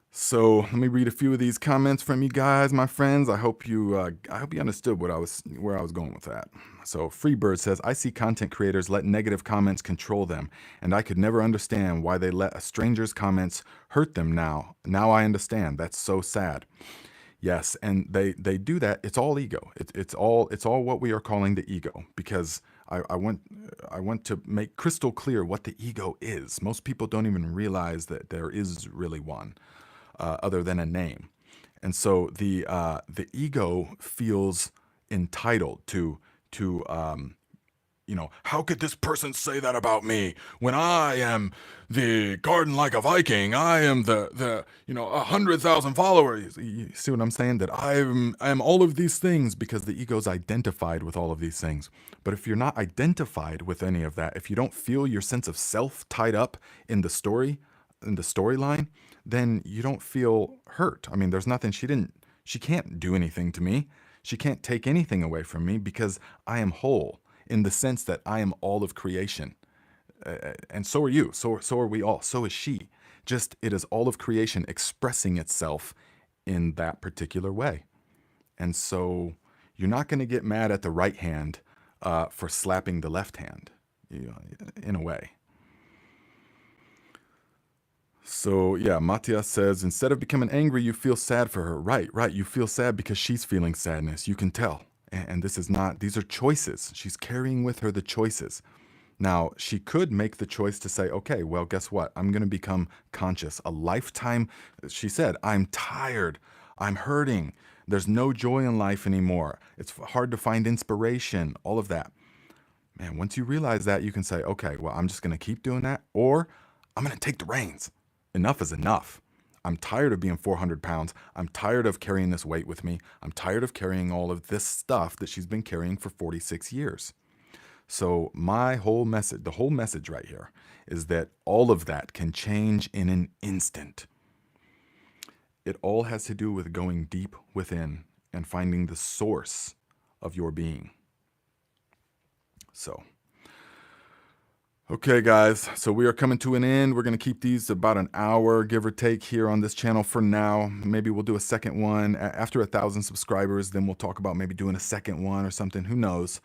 So let me read a few of these comments from you guys, my friends. I hope you understood where I was going with that. So Freebird says, I see content creators let negative comments control them, and I could never understand why they let a stranger's comments hurt them now. Now I understand. That's so sad. Yes, and they do that. It's all ego. It's all what we are calling the ego, because I want to make crystal clear what the ego is. Most people don't even realize that there is really one, other than a name. And so the ego feels entitled to how could this person say that about me when I am the garden like a Viking? I am the 100,000 followers. You see what I'm saying? That I am all of these things because the ego's identified with all of these things. But if you're not identified with any of that, if you don't feel your sense of self tied up in the storyline, then you don't feel hurt. I mean, there's nothing she can't do anything to me. She can't take anything away from me because I am whole in the sense that I am all of creation. And so are you. So are we all. So is she. Just it is all of creation expressing itself in that particular way. And so you're not going to get mad at the right hand for slapping the left hand, in a way. So yeah, Matthias says, instead of becoming angry, you feel sad for her. Right. You feel sad because she's feeling sadness. You can tell. And these are choices. She's carrying with her the choices. Now, she could make the choice to say, okay, well, guess what? I'm going to become conscious. A lifetime, she said, I'm tired. I'm hurting. There's no joy in life anymore. It's hard to find inspiration, all of that. Man, once you realize that, you can say, okay, well, I'm just going to keep doing that, or I'm going to take the reins. Enough is enough. I'm tired of being 400 pounds. I'm tired of carrying this weight with me. I'm tired of carrying all of this stuff that she's been carrying for 46 years. So the whole message right here is that all of that can change in an instant. It all has to do with going deep within and finding the source of your being. So, okay, guys, so we are coming to an end. We're going to keep these about an hour, give or take, here on this channel for now. Maybe we'll do a second one after 1,000 subscribers. Then we'll talk about maybe doing a second one or something. Who knows?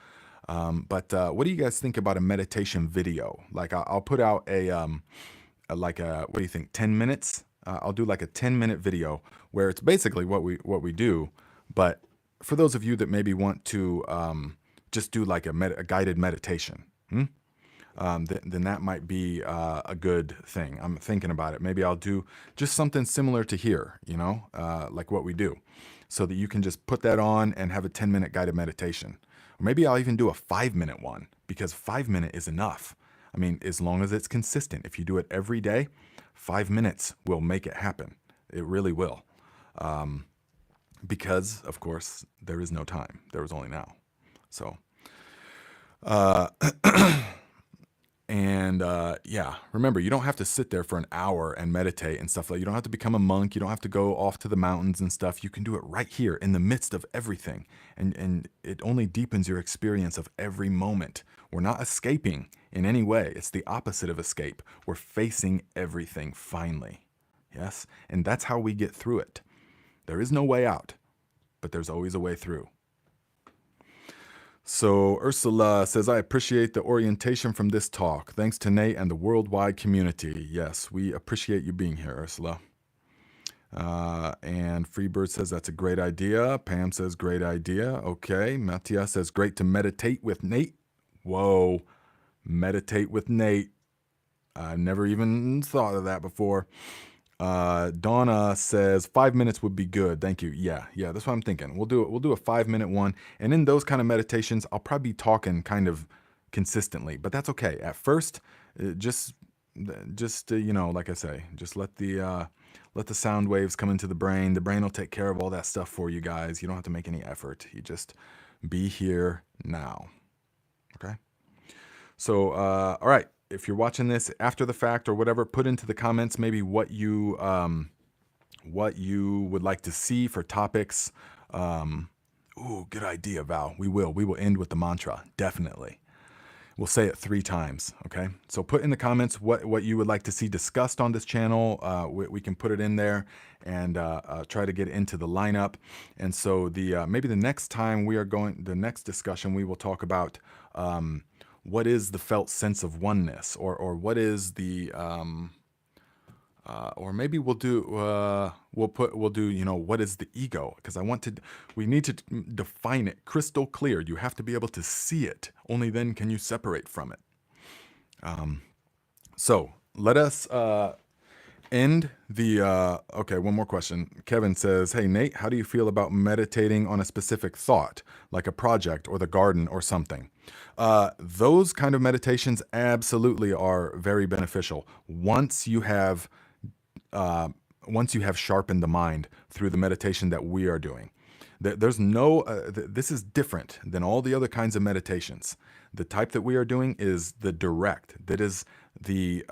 But what do you guys think about a meditation video? Like I'll put out what do you think, 10 minutes? I'll do like a 10-minute video where it's basically what we do. But for those of you that maybe want to just do like a guided meditation, then that might be a good thing. I'm thinking about it. Maybe I'll do just something similar to here, like what we do, so that you can just put that on and have a 10-minute guided meditation. Or maybe I'll even do a 5-minute one, because 5-minute is enough. I mean, as long as it's consistent. If you do it every day, 5 minutes will make it happen. It really will. Because, of course, there is no time. There is only now. So, yeah, remember, you don't have to sit there for an hour and meditate and stuff like that. You don't have to become a monk. You don't have to go off to the mountains and stuff. You can do it right here in the midst of everything. And it only deepens your experience of every moment. We're not escaping in any way. It's the opposite of escape. We're facing everything finally. Yes? And that's how we get through it. There is no way out, but there's always a way through. So Ursula says, I appreciate the orientation from this talk. Thanks to Nate and the worldwide community. Yes, we appreciate you being here, Ursula. And Freebird says, that's a great idea. Pam says, great idea. Okay. Matthias says, great to meditate with Nate. Whoa. Meditate with Nate. I never even thought of that before. Donna says 5 minutes would be good. Thank you. Yeah, that's what I'm thinking. We'll do a 5-minute one. And in those kind of meditations, I'll probably be talking kind of consistently, but that's okay. At first, just just you know, like I say, just let the sound waves come into the brain. The brain will take care of all that stuff for you guys. You don't have to make any effort. You just be here now. Okay. So, all right. If you're watching this after the fact or whatever, put into the comments maybe what you would like to see for topics. Ooh, good idea, Val. We will end with the mantra, definitely. We'll say it 3 times, okay? So put in the comments what you would like to see discussed on this channel. We can put it in there and try to get into the lineup. And so maybe the next time the next discussion, we will talk about what is the felt sense of oneness, or what is the or maybe we'll do what is the ego, because we need to define it crystal clear. You have to be able to see it. Only then can you separate from it. So let us end the okay, one more question. Kevin says, hey Nate, how do you feel about meditating on a specific thought, like a project or the garden or something? Those kind of meditations absolutely are very beneficial once you have sharpened the mind through the meditation that we are doing. There's no this is different than all the other kinds of meditations. The type that we are doing is the direct. That is the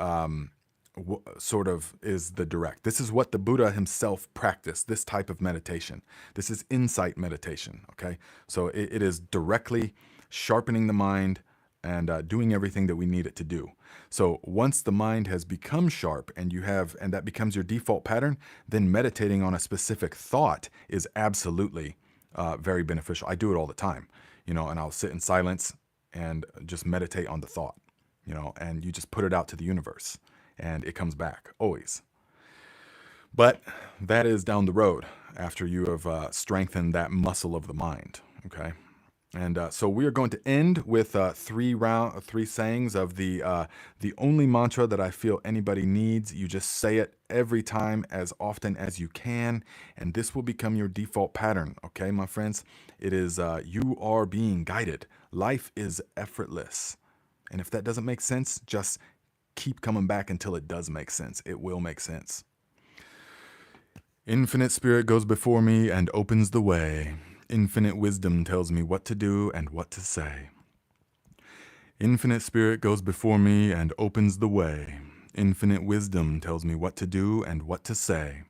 direct. This is what the Buddha himself practiced, this type of meditation. This is insight meditation, okay? So it is directly sharpening the mind and doing everything that we need it to do. So once the mind has become sharp and that becomes your default pattern, then meditating on a specific thought is absolutely very beneficial. I do it all the time, and I'll sit in silence and just meditate on the thought, and you just put it out to the universe and it comes back always. But that is down the road after you have strengthened that muscle of the mind, okay? And so we are going to end with 3 sayings of the only mantra that I feel anybody needs. You just say it every time as often as you can, and this will become your default pattern. Okay, my friends, it is you are being guided. Life is effortless, and if that doesn't make sense, just keep coming back until it does make sense. It will make sense. Infinite Spirit goes before me and opens the way. Infinite wisdom tells me what to do and what to say. Infinite Spirit goes before me and opens the way. Infinite wisdom tells me what to do and what to say.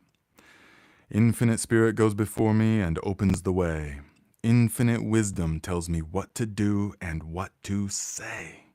Infinite Spirit goes before me and opens the way. Infinite wisdom tells me what to do and what to say.